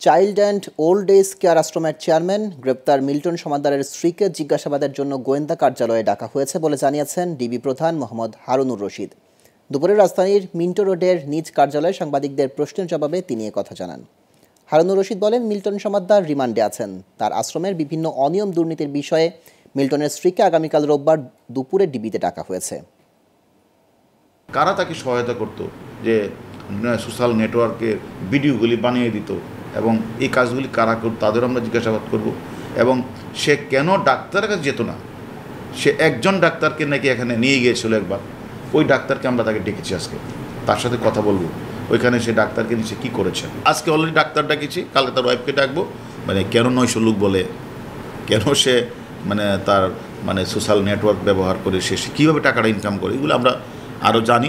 Child and old age care আশ্রমের chairman গ্রেপ্তার Milton সমাদ্দারের স্ত্রীকে জিজ্ঞাসাবাদের জন্য গোয়েন্দা কার্যালয়ে ডাকা হয়েছে বলে জানিয়েছেন ডিবি প্রধান মোহাম্মদ হারুনুর রশিদ। দুপুরে রাজধানীর মিন্টো রোডের নিজ কার্যালয়ে সাংবাদিকদের প্রশ্নের জবাবে তিনি কথা জানান। হারুনুর রশিদ বলেন, মিল্টন সমাদ্দার রিমান্ডে আছেন। তার আশ্রমের বিভিন্ন অনিয়ম দুর্নীতির বিষয়ে মিল্টনের স্ত্রীকে আগামীকাল রোববার দুপুরে ডিবিতে ডাকা হয়েছে। কারা তাকে সহায়তা করত, যে সোশ্যাল নেটওয়ার্কে ভিডিওগুলি বানিয়ে দিত এবং এই কাজগুলি কারা করত তাদেরও আমরা জিজ্ঞাসাবাদ করব। এবং সে কেন ডাক্তারের কাছে যেত না, সে একজন ডাক্তারকে নাকি এখানে নিয়ে গিয়েছিল একবার, ওই ডাক্তারকে আমরা তাকে ডেকেছি, আজকে তার সাথে কথা বলবো ওইখানে সে ডাক্তারকে নিয়ে সে কী করেছে। আজকে অলরেডি ডাক্তার ডাকিছি, কালকে তার ওয়াইফকে ডাকবো। কেন নয়শ লোক বলে, কেন সে তার সোশ্যাল নেটওয়ার্ক ব্যবহার করে সে কীভাবে টাকাটা ইনকাম করে, এগুলো আমরা আরও জানি।